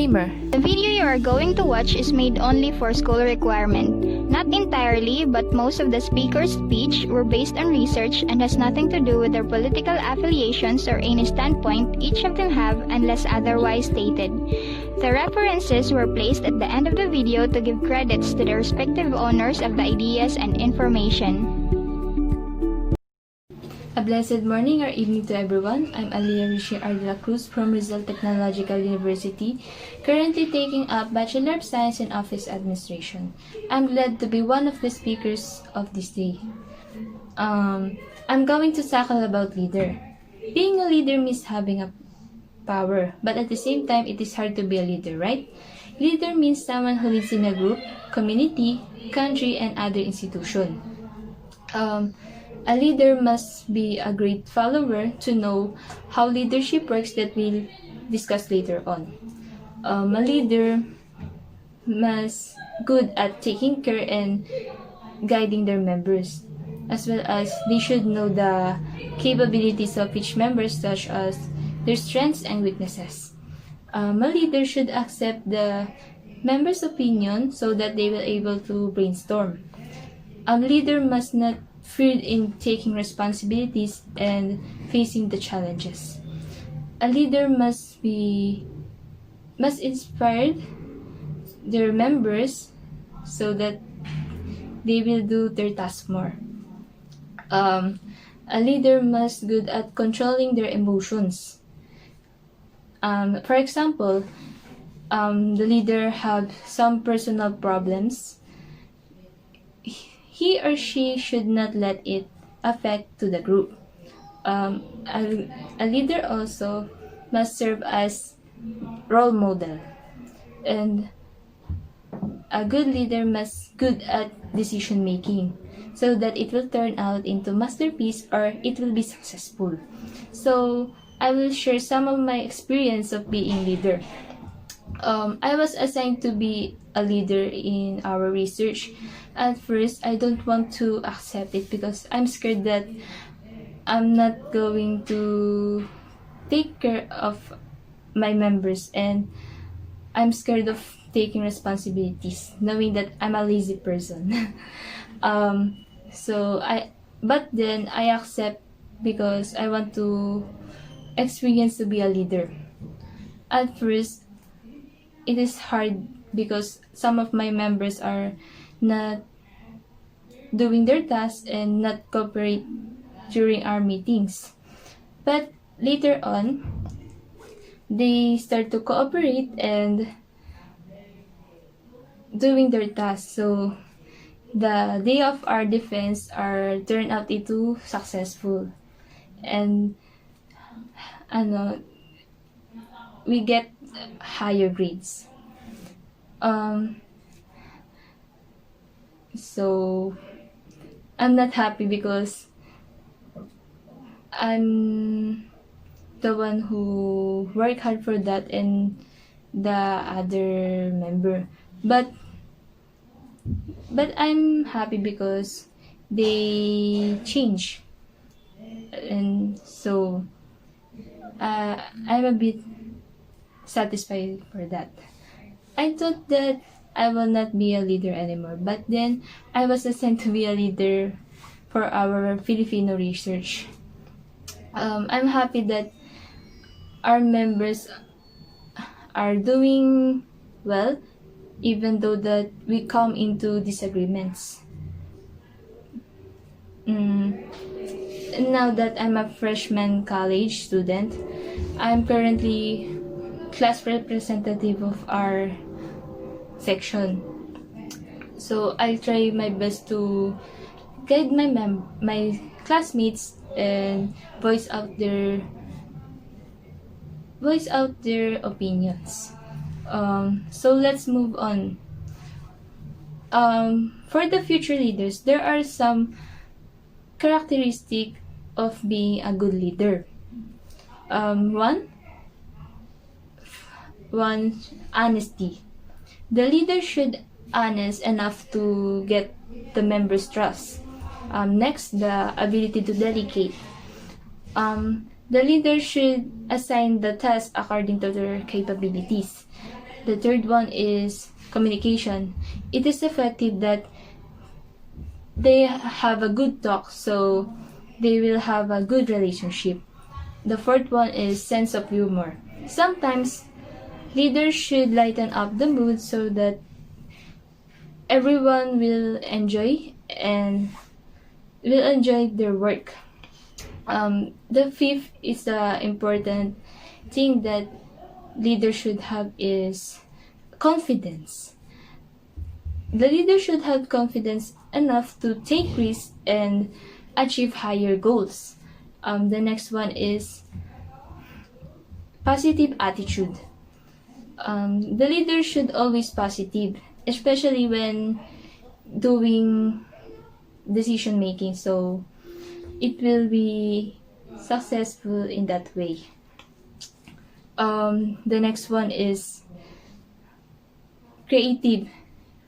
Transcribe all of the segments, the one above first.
Disclaimer. The video you are going to watch is made only for school requirement. Not entirely, but most of the speaker's speech were based on research and has nothing to do with their political affiliations or any standpoint each of them have unless otherwise stated. The references were placed at the end of the video to give credits to the respective owners of the ideas and information. A blessed morning or evening to everyone. I'm Aliyah Rishi Ardela Cruz from Rizal Technological University, currently taking up Bachelor of Science in Office Administration. I'm glad to be one of the speakers of this day. I'm going to tackle about leader. Being a leader means having a power, but at the same time, it is hard to be a leader, right? Leader means someone who leads in a group, community, country, and other institution. A leader must be a great follower to know how leadership works that we'll discuss later on. A leader must good at taking care and guiding their members, as well as they should know the capabilities of each member, such as their strengths and weaknesses. A leader should accept the members' opinion so that they will able to brainstorm. A leader must not feared in taking responsibilities and facing the challenges. A leader must inspire their members so that they will do their task more. A leader must good at controlling their emotions. For example, the leader have some personal problems. He or she should not let it affect to the group. A leader also must serve as role model, and a good leader must good at decision making so that it will turn out into masterpiece or it will be successful. So I will share some of my experience of being leader. I was assigned to be a leader in our research. At first, I don't want to accept it because I'm scared that I'm not going to take care of my members, and I'm scared of taking responsibilities, knowing that I'm a lazy person. But then I accept because I want to experience to be a leader. At first, it is hard because some of my members are not doing their tasks and not cooperate during our meetings. But later on, they start to cooperate and doing their tasks. So the day of our defense are turned out into successful, and we get higher grades. So I'm not happy because I'm the one who worked hard for that and the other member. But I'm happy because they change, and so I'm a bit satisfied for that. I thought that I will not be a leader anymore, but then I was assigned to be a leader for our Filipino research. I'm happy that our members are doing well, even though that we come into disagreements. Now that I'm a freshman college student, I'm currently class representative of our section. So I try my best to guide my classmates and voice out their opinions. So let's move on. For the future leaders, there are some characteristics of being a good leader. One, honesty. The leader should honest enough to get the members' trust. Next, the ability to delegate. The leader should assign the task according to their capabilities. The third one is communication. It is effective that they have a good talk, so they will have a good relationship. The fourth one is sense of humor. Sometimes leaders should lighten up the mood so that everyone will enjoy their work. The fifth is the important thing that leaders should have is confidence. The leader should have confidence enough to take risks and achieve higher goals. The next one is positive attitude. The leader should always positive, especially when doing decision making, so it will be successful in that way. The next one is creative.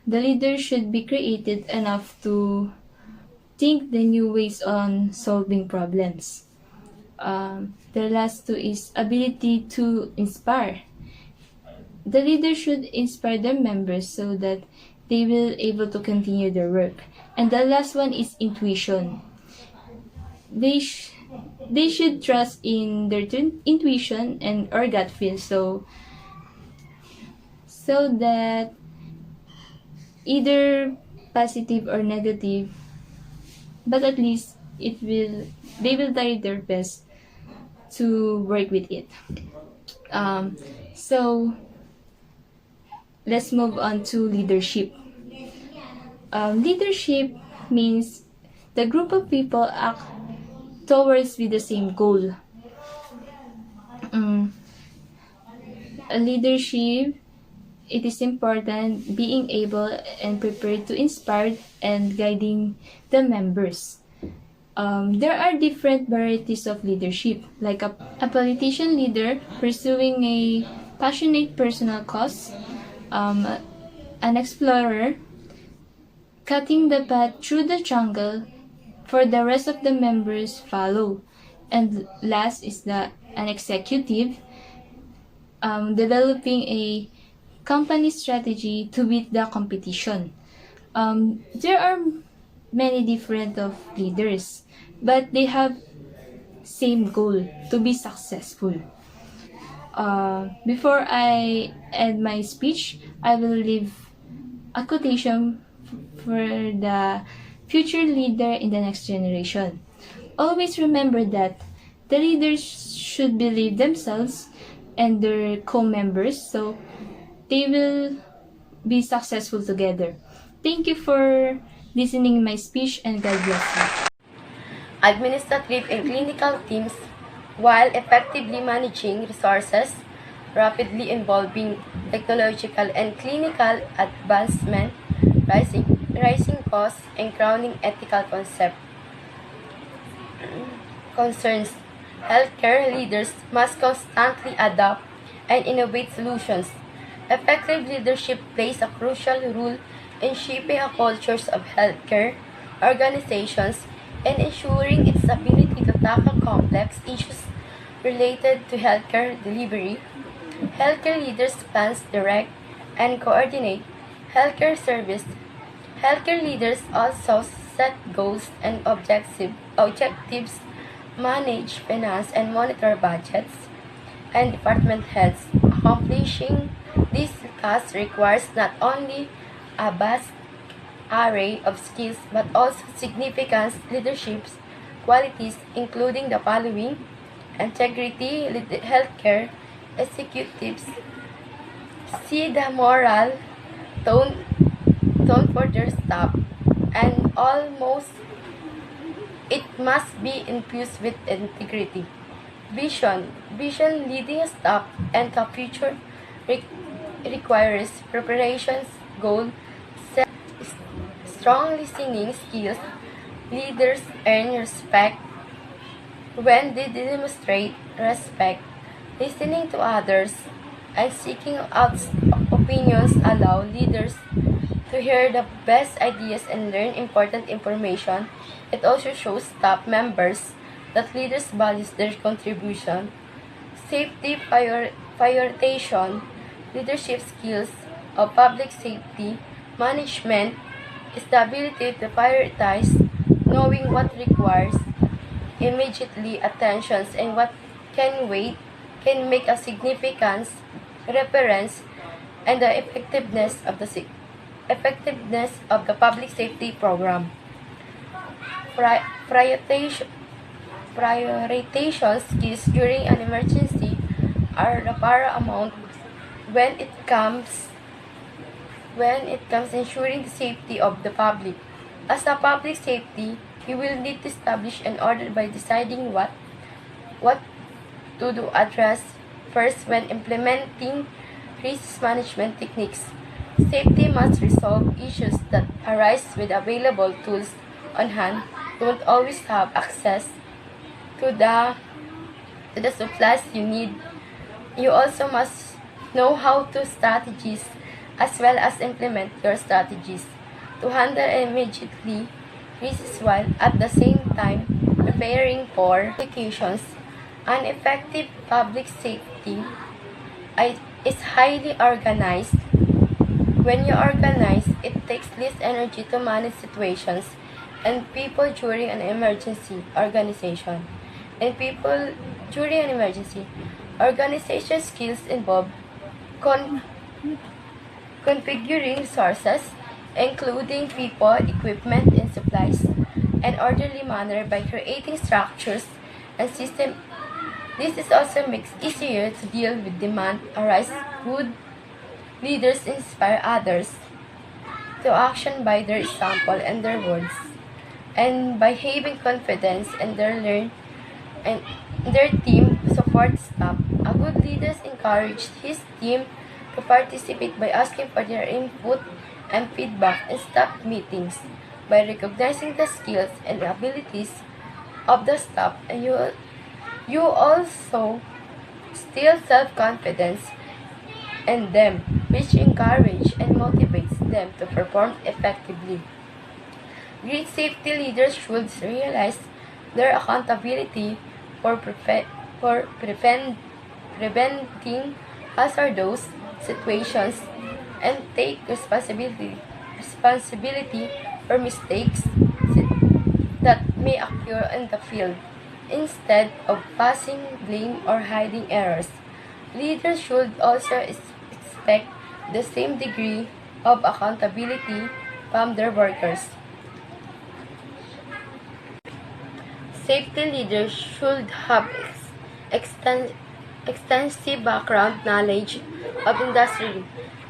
The leader should be creative enough to think the new ways on solving problems. The last two is ability to inspire. The leader should inspire their members so that they will able to continue their work. And the last one is intuition. They should trust in their intuition and or gut feel, so that either positive or negative, but at least they will try their best to work with it. So let's move on to leadership. Leadership means the group of people act towards with the same goal. Leadership, it is important being able and prepared to inspire and guiding the members. There are different varieties of leadership, like a politician leader pursuing a passionate personal cause, an explorer cutting the path through the jungle for the rest of the members follow, and last is an executive developing a company strategy to beat the competition. There are many different of leaders, but they have same goal to be successful. Before I end my speech, I will leave a quotation for the future leader in the next generation. Always remember that the leaders should believe themselves and their co-members, so they will be successful together. Thank you for listening my speech, and God bless you. Administrative and clinical teams, while effectively managing resources, rapidly evolving technological and clinical advancement, rising costs, and crowning ethical concerns, healthcare leaders must constantly adapt and innovate solutions. Effective leadership plays a crucial role in shaping a cultures of healthcare organizations and ensuring its ability to tackle complex issues related to healthcare delivery. Healthcare leaders plan, direct, and coordinate healthcare service. Healthcare leaders also set goals and objectives, manage finance and monitor budgets, and department heads. Accomplishing this task requires not only a vast array of skills but also significant leadership qualities, including the following: integrity. Healthcare executives see the moral tone for their staff, and almost it must be infused with integrity. Vision leading a staff and the future requires preparations, goal set, strong listening skills. Leaders earn respect when they demonstrate respect. Listening to others and seeking out opinions allow leaders to hear the best ideas and learn important information. It also shows staff members that leaders value their contribution. Safety prioritization. leadership skills of public safety management is the ability to prioritize, knowing what requires immediately attention and what can wait, can make a significant reference and the effectiveness of the public safety program. Prioritization skills during an emergency are the paramount when it comes ensuring the safety of the public. As a public safety, you will need to establish an order by deciding what to do address first when implementing crisis management techniques. Safety must resolve issues that arise with available tools on hand. Don't always have access to the supplies you need. You also must know how to strategize as well as implement your strategies to handle immediately risks while at the same time preparing for applications. An effective public safety is highly organized. When you organize, it takes less energy to manage situations and people during an emergency. Organization skills involve con- configuring resources, including people, equipment, and supplies, in an orderly manner by creating structures and systems. This also makes it easier to deal with demand arise. Good leaders inspire others to action by their example and their words, and by having confidence in their team support staff. A good leader encouraged his team to participate by asking for their input and feedback in staff meetings. By recognizing the skills and abilities of the staff, and you also still self-confidence in them, which encourages and motivates them to perform effectively. Great safety leaders should realize their accountability for preventing hazardous situations and take responsibility for mistakes that may occur in the field. Instead of passing blame or hiding errors, leaders should also expect the same degree of accountability from their workers. Safety leaders should have extensive background knowledge of industry.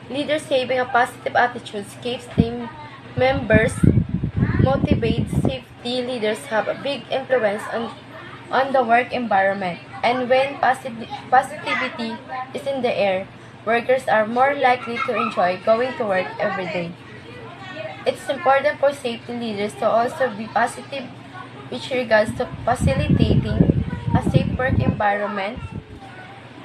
Leaders having a positive attitude keeps team members motivated. Safety leaders have a big influence on the work environment, and when positivity is in the air, workers are more likely to enjoy going to work every day. It's important for safety leaders to also be positive with regards to facilitating a safe work environment.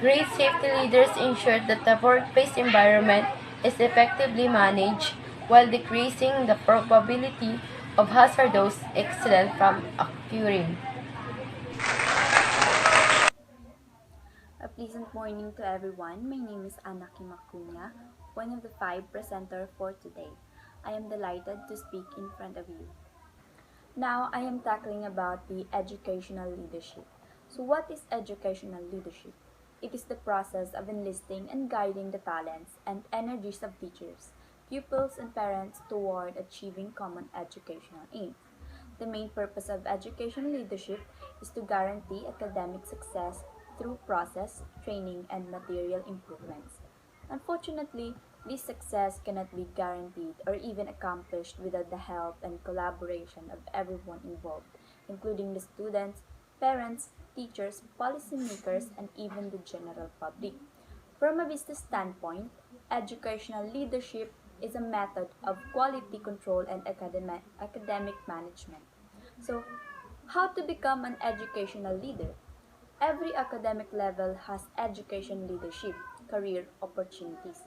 Great safety leaders ensure that the workplace environment is effectively managed while decreasing the probability of hazardous accidents from occurring. A pleasant morning to everyone. My name is ACUñA, one of the 5 presenters for today. I am delighted to speak in front of you. Now, I am tackling about the educational leadership. So what is educational leadership? It is the process of enlisting and guiding the talents and energies of teachers, pupils, and parents toward achieving common educational aims. The main purpose of educational leadership is to guarantee academic success through process, training, and material improvements. Unfortunately, this success cannot be guaranteed or even accomplished without the help and collaboration of everyone involved, including the students, parents, teachers, policymakers, and even the general public. From a business standpoint, educational leadership is a method of quality control and academic management. So, how to become an educational leader? Every academic level has education leadership, career opportunities.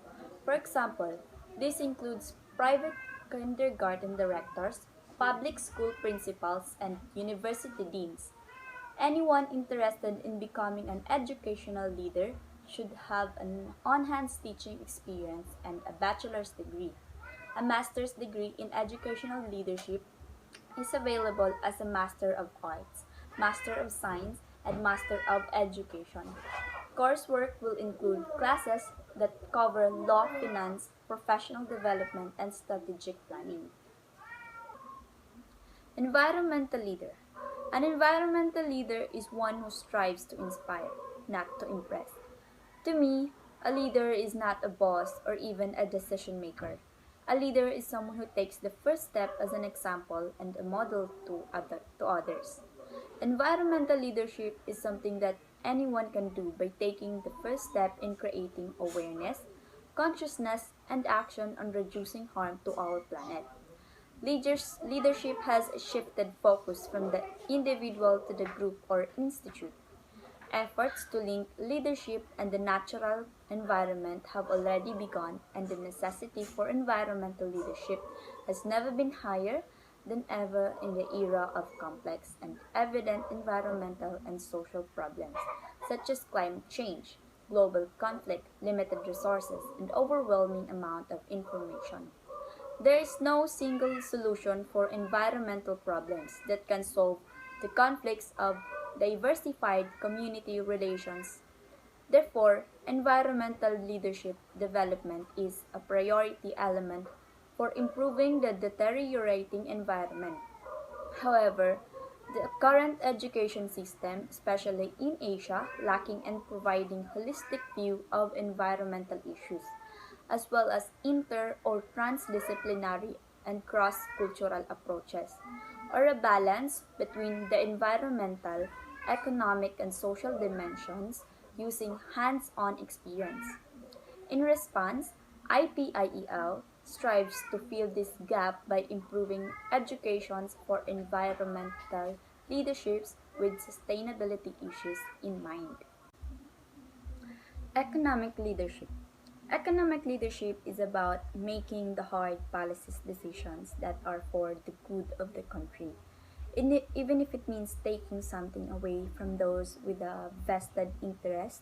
For example, this includes private kindergarten directors, public school principals, and university deans. Anyone interested in becoming an educational leader should have an on-hand teaching experience and a bachelor's degree. A master's degree in educational leadership is available as a Master of Arts, Master of Science, and Master of Education. Coursework will include classes that cover law, finance, professional development, and strategic planning. Environmental leader. An environmental leader is one who strives to inspire, not to impress. To me, a leader is not a boss or even a decision maker. A leader is someone who takes the first step as an example and a model to others. Environmental leadership is something that anyone can do by taking the first step in creating awareness, consciousness, and action on reducing harm to our planet. Leadership has shifted focus from the individual to the group or institute. Efforts to link leadership and the natural environment have already begun, and the necessity for environmental leadership has never been higher than ever in the era of complex and evident environmental and social problems, such as climate change, global conflict, limited resources, and overwhelming amount of information. There is no single solution for environmental problems that can solve the conflicts of diversified community relations. Therefore, environmental leadership development is a priority element for improving the deteriorating environment. However, the current education system, especially in Asia, lacking in providing holistic view of environmental issues, as well as inter or transdisciplinary and cross-cultural approaches, or a balance between the environmental, economic, and social dimensions using hands-on experience. In response, IPIEL strives to fill this gap by improving educations for environmental leaderships with sustainability issues in mind. Economic leadership. Economic leadership is about making the hard policies decisions that are for the good of the country, even if it means taking something away from those with a vested interest.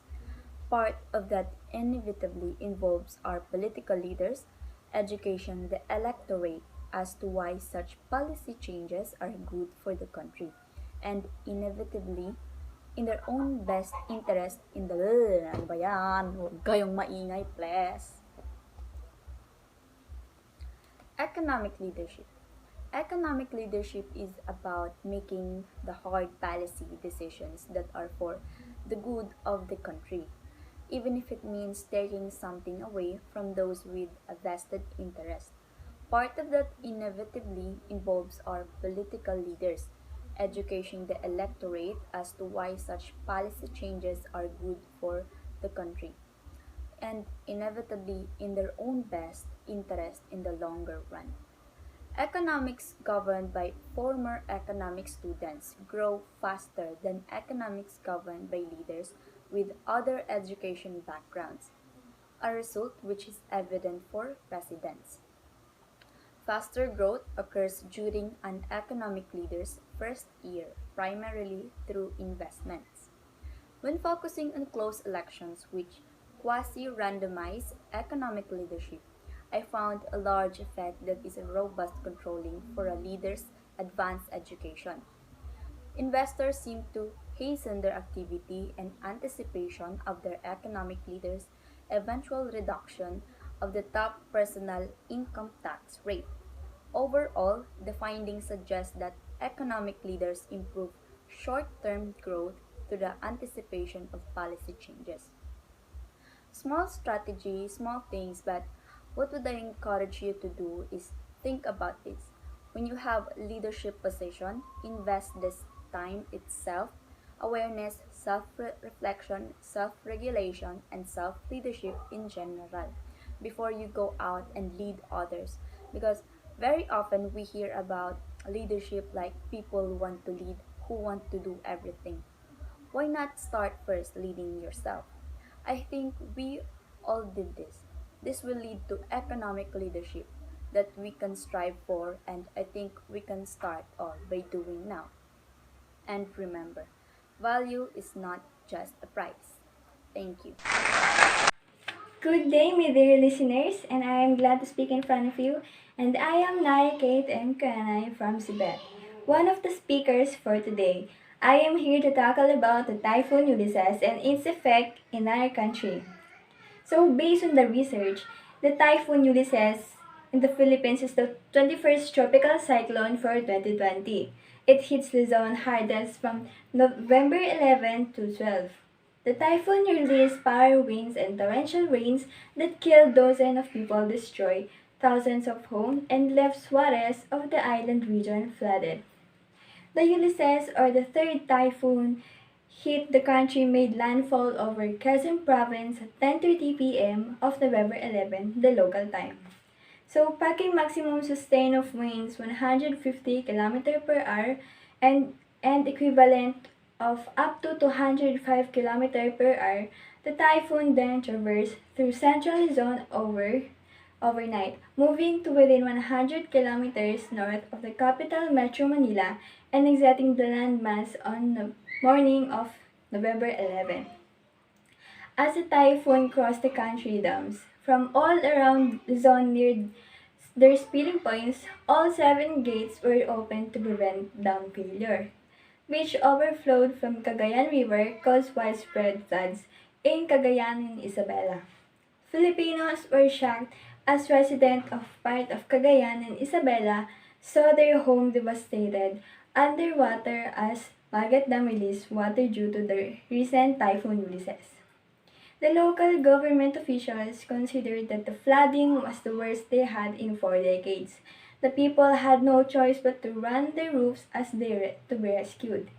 Part of that inevitably involves our political leaders, education the electorate as to why such policy changes are good for the country, and inevitably in their own best interest in the ano ba yan? Huwag kayong maingay, please. Economic leadership. Economic leadership is about making the hard policy decisions that are for the good of the country, even if it means taking something away from those with a vested interest. Part of that inevitably involves our political leaders, educating the electorate as to why such policy changes are good for the country, and inevitably in their own best interest in the longer run. Economics governed by former economics students grow faster than economics governed by leaders with other education backgrounds, a result which is evident for presidents. Faster growth occurs during an economic leader's first year, primarily through investments. When focusing on close elections which quasi-randomize economic leadership, I found a large effect that is a robust controlling for a leader's advanced education. Investors seem to hasten their activity in anticipation of their economic leaders' eventual reduction of the top personal income tax rate. Overall, the findings suggest that economic leaders improve short-term growth through the anticipation of policy changes. Small strategy, small things, but what would I encourage you to do is think about this. When you have leadership position, invest this time itself, awareness, self-reflection, self-regulation, and self-leadership in general before you go out and lead others. Because very often we hear about leadership like people who want to lead, who want to do everything. Why not start first leading yourself? I think we all did this. This will lead to economic leadership that we can strive for, and I think we can start all by doing now. And remember, value is not just a price. Thank you. Good day, my dear listeners, and I am glad to speak in front of you. And I am Nai Kate M. CARANAY from Sibet, one of the speakers for today. I am here to tackle about the Typhoon Ulysses and its effect in our country. So, based on the research, the Typhoon Ulysses in the Philippines is the 21st tropical cyclone for 2020. It hits Luzon hardest from November 11 to 12. The typhoon released power winds and torrential rains that killed dozens of people, destroyed thousands of homes, and left swaths of the island region flooded. The Ulysses, or the third typhoon, hit the country, made landfall over Quezon Province at 10:30 p.m. of November 11, the local time. So, packing maximum sustain of winds 150 km per hour and equivalent of up to 205 km per hour, the typhoon then traversed through central Luzon overnight, moving to within 100 kilometers north of the capital Metro Manila and exiting the landmass on the morning of November 11. As the typhoon crossed the country, dams from all around Luzon near their spilling points, all 7 gates were opened to prevent dam failure, which overflowed from Cagayan River, caused widespread floods in Cagayan and Isabela. Filipinos were shocked as residents of part of Cagayan and Isabela saw their home devastated underwater as Magat Dam released water due to the recent Typhoon Ulysses. The local government officials considered that the flooding was the worst they had in 4 decades. The people had no choice but to run their roofs as to be rescued.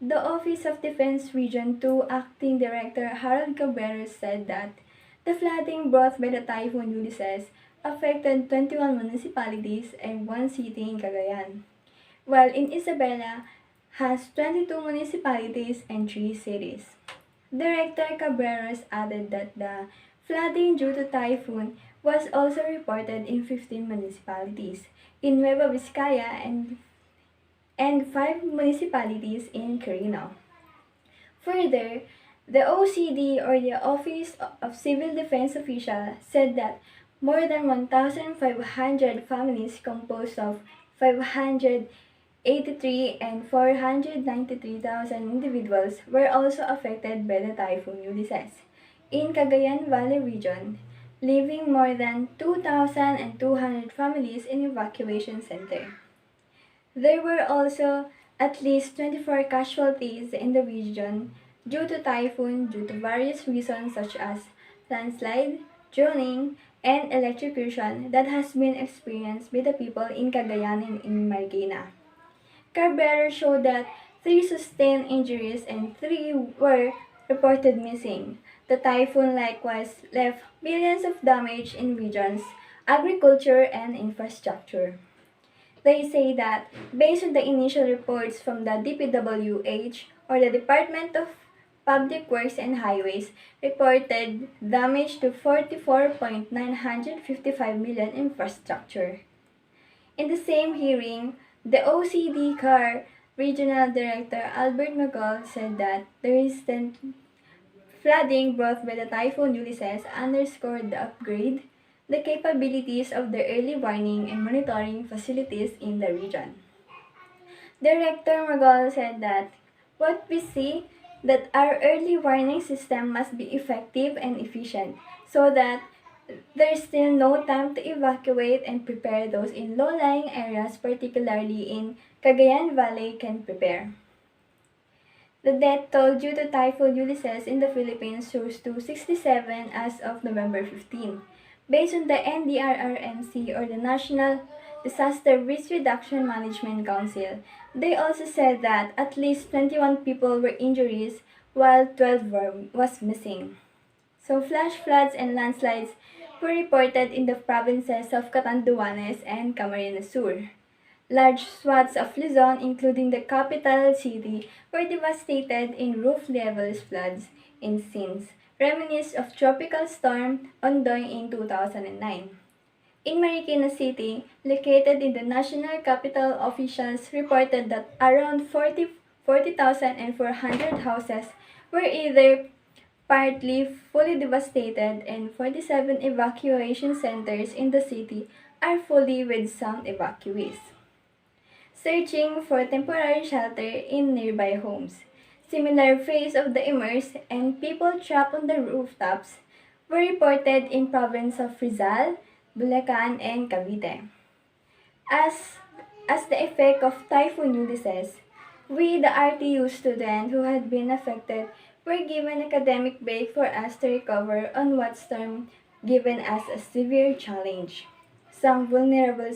The Office of Defense Region 2 Acting Director Harold Cabreros said that the flooding brought by the Typhoon Ulysses affected 21 municipalities and 1 city in Cagayan, while in Isabela has 22 municipalities and 3 cities. Director Cabreros added that the flooding due to typhoon was also reported in 15 municipalities in Nueva Vizcaya and 5 municipalities in Quirino. Further, the OCD, or the Office of Civil Defense Official, said that more than 1,500 families composed of 583 and 493,000 individuals were also affected by the Typhoon Ulysses in Cagayan Valley region, leaving more than 2,200 families in evacuation center. There were also at least 24 casualties in the region due to typhoon due to various reasons such as landslide, drowning, and electrocution that has been experienced by the people in Cagayan and in Marikina. Carberry showed that 3 sustained injuries and 3 were reported missing. The typhoon likewise left billions of damage in regions, agriculture, and infrastructure. They say that, based on the initial reports from the DPWH, or the Department of Public Works and Highways, reported damage to 44.955 million infrastructure. In the same hearing, the OCD CAR Regional Director Albert Magol said that the recent flooding brought by the Typhoon Ulysses underscored the upgrade the capabilities of the early warning and monitoring facilities in the region. Director Magol said that what we see that our early warning system must be effective and efficient so that there is still no time to evacuate and prepare those in low-lying areas, particularly in Cagayan Valley, can prepare. The death toll due to Typhoon Ulysses in the Philippines rose to 67 as of November 15. Based on the NDRRMC, or the National Disaster Risk Reduction Management Council, they also said that at least 21 people were injured while 12 was missing. So flash floods and landslides were reported in the provinces of Catanduanes and Camarines Sur. Large swaths of Luzon, including the capital city, were devastated in roof-level floods in scenes reminiscent of tropical storm Ondoy in 2009. In Marikina City, located in the national capital, officials reported that around 40,400 houses were either partly fully devastated, and 47 evacuation centers in the city are fully with some evacuees searching for temporary shelter in nearby homes. Similar phases of the immerse and people trapped on the rooftops were reported in province of Rizal, Bulacan, and Cavite. As, as the effect of Typhoon Ulysses, we, the RTU students who had been affected, were given academic break for us to recover on what storm given us a severe challenge. Some vulnerable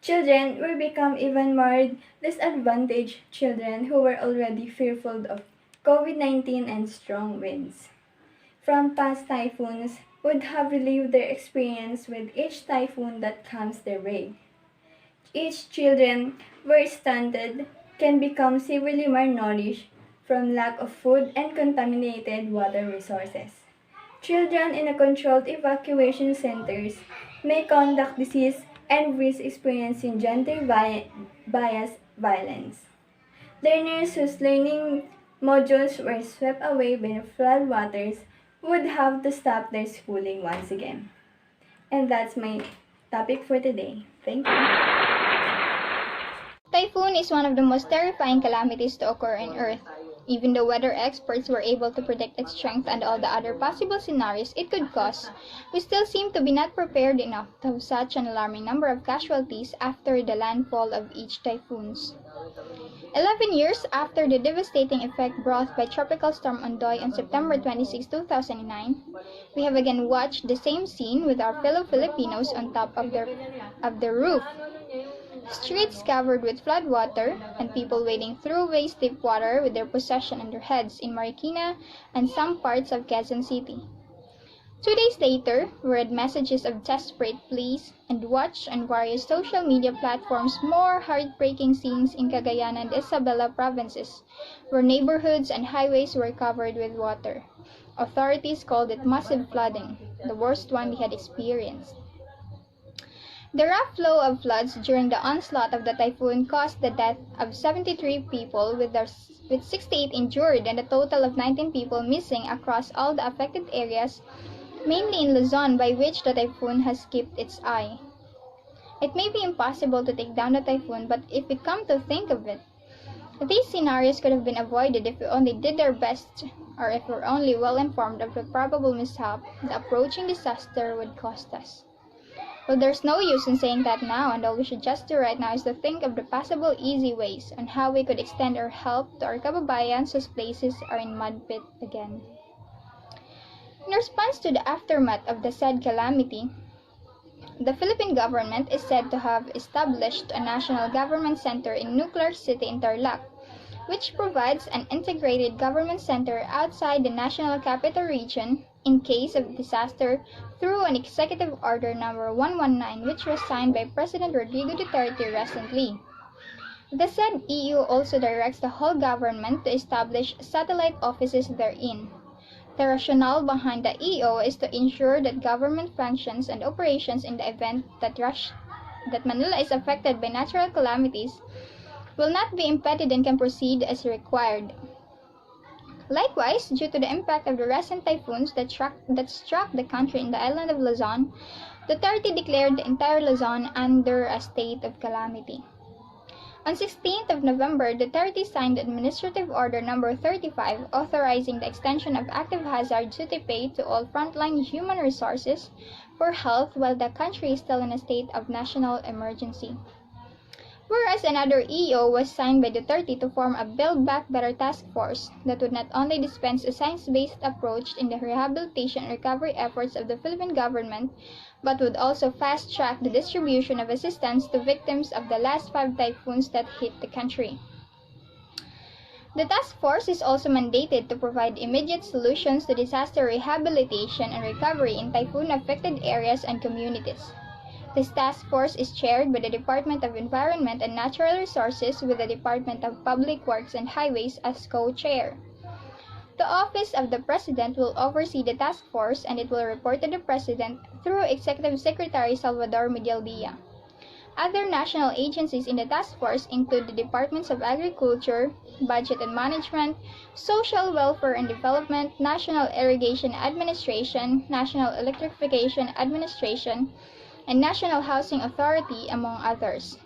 children will become even more disadvantaged children who were already fearful of COVID-19 and strong winds from past typhoons would have relieved their experience with each typhoon that comes their way. Each children were stunted can become severely malnourished from lack of food and contaminated water resources. Children in a controlled evacuation centers may conduct disease and risk experiencing gender bias violence. Learners whose learning modules were swept away by flood waters would have to stop their schooling once again. And that's my topic for today. Thank you. Typhoon is one of the most terrifying calamities to occur on Earth. Even though weather experts were able to predict its strength and all the other possible scenarios it could cause, we still seem to be not prepared enough to have such an alarming number of casualties after the landfall of each typhoons. 11 years after the devastating effect brought by Tropical Storm Ondoy on September 26, 2009, we have again watched the same scene with our fellow Filipinos on top of their roof. Streets covered with flood water, and people wading through waist-deep water with their possession on their heads in Marikina and some parts of Quezon City. 2 days later, we read messages of desperate pleas and watched on various social media platforms more heartbreaking scenes in Cagayan and Isabela provinces, where neighborhoods and highways were covered with water. Authorities called it massive flooding, the worst one they had experienced. The rough flow of floods during the onslaught of the typhoon caused the death of 73 people, with 68 injured and a total of 19 people missing across all the affected areas, mainly in Luzon, by which the typhoon has kept its eye. It may be impossible to take down the typhoon, but if we come to think of it, these scenarios could have been avoided if we only did our best, or if we're only well informed of the probable mishap the approaching disaster would cost us. Well, there's no use in saying that now, and all we should just do right now is to think of the possible easy ways on how we could extend our help to our kababayans whose places are in mud pit again. In response to the aftermath of the said calamity, the Philippine government is said to have established a national government center in Nuclear City in Tarlac, which provides an integrated government center outside the national capital region in case of disaster through an Executive Order number 119, which was signed by President Rodrigo Duterte recently. The said EU also directs the whole government to establish satellite offices therein. The rationale behind the EO is to ensure that government functions and operations in the event that Manila is affected by natural calamities will not be impeded and can proceed as required. Likewise, due to the impact of the recent typhoons that struck the country in the island of Luzon, Duterte declared the entire Luzon under a state of calamity. On 16th of November, Duterte signed Administrative Order number 35 authorizing the extension of active hazard duty pay to all frontline human resources for health while the country is still in a state of national emergency. Whereas another EO was signed by Duterte to form a Build Back Better task force that would not only dispense a science-based approach in the rehabilitation and recovery efforts of the Philippine government, but would also fast-track the distribution of assistance to victims of the last 5 typhoons that hit the country. The task force is also mandated to provide immediate solutions to disaster rehabilitation and recovery in typhoon-affected areas and communities. This task force is chaired by the Department of Environment and Natural Resources with the Department of Public Works and Highways as co-chair. The Office of the President will oversee the task force and it will report to the President through Executive Secretary Salvador Medialdea. Other national agencies in the task force include the Departments of Agriculture, Budget and Management, Social Welfare and Development, National Irrigation Administration, National Electrification Administration, and National Housing Authority, among others.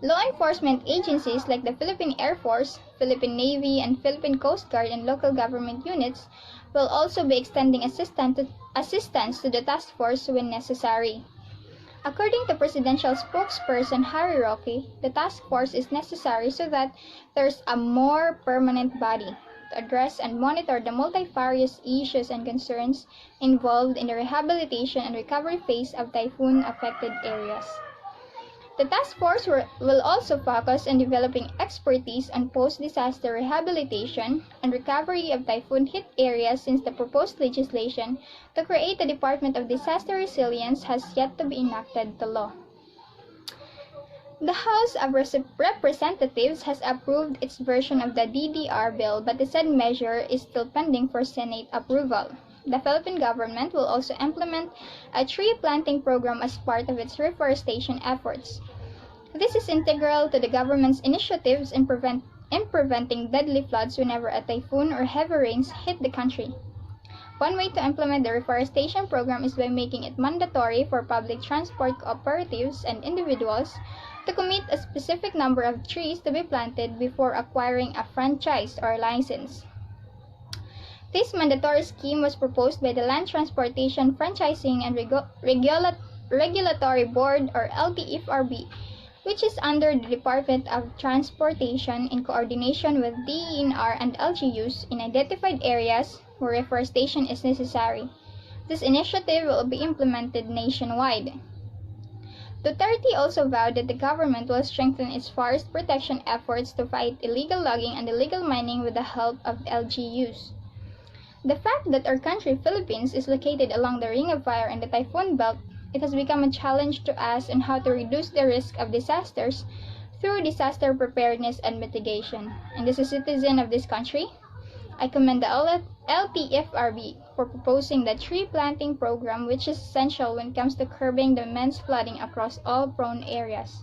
Law enforcement agencies like the Philippine Air Force, Philippine Navy, and Philippine Coast Guard and local government units will also be extending assistance to the task force when necessary. According to Presidential Spokesperson Harry Roque, the task force is necessary so that there's a more permanent body to address and monitor the multifarious issues and concerns involved in the rehabilitation and recovery phase of typhoon-affected areas. The task force will also focus on developing expertise on post-disaster rehabilitation and recovery of typhoon-hit areas, since the proposed legislation to create the Department of Disaster Resilience has yet to be enacted to law. The House of Representatives has approved its version of the DDR bill, but the said measure is still pending for Senate approval. The Philippine government will also implement a tree planting program as part of its reforestation efforts. This is integral to the government's initiatives in preventing deadly floods whenever a typhoon or heavy rains hit the country. One way to implement the reforestation program is by making it mandatory for public transport cooperatives and individuals to commit a specific number of trees to be planted before acquiring a franchise or license. This mandatory scheme was proposed by the Land Transportation Franchising and Regulatory Board, or LTFRB, which is under the Department of Transportation in coordination with DENR and LGUs in identified areas where reforestation is necessary. This initiative will be implemented nationwide. Duterte also vowed that the government will strengthen its forest protection efforts to fight illegal logging and illegal mining with the help of LGUs. The fact that our country, Philippines, is located along the Ring of Fire and the Typhoon Belt, it has become a challenge to us on how to reduce the risk of disasters through disaster preparedness and mitigation. And as a citizen of this country, I commend the LTFRB for proposing the tree planting program, which is essential when it comes to curbing the immense flooding across all prone areas.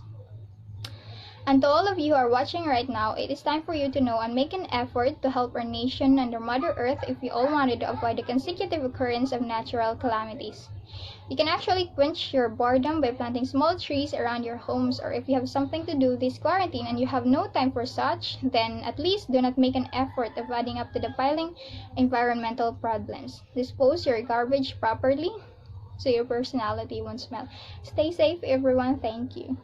And to all of you who are watching right now, it is time for you to know and make an effort to help our nation under Mother Earth if we all wanted to avoid the consecutive occurrence of natural calamities. You can actually quench your boredom by planting small trees around your homes, or if you have something to do this quarantine and you have no time for such, then at least do not make an effort of adding up to the piling environmental problems. Dispose your garbage properly so your personality won't smell. Stay safe, everyone. Thank you.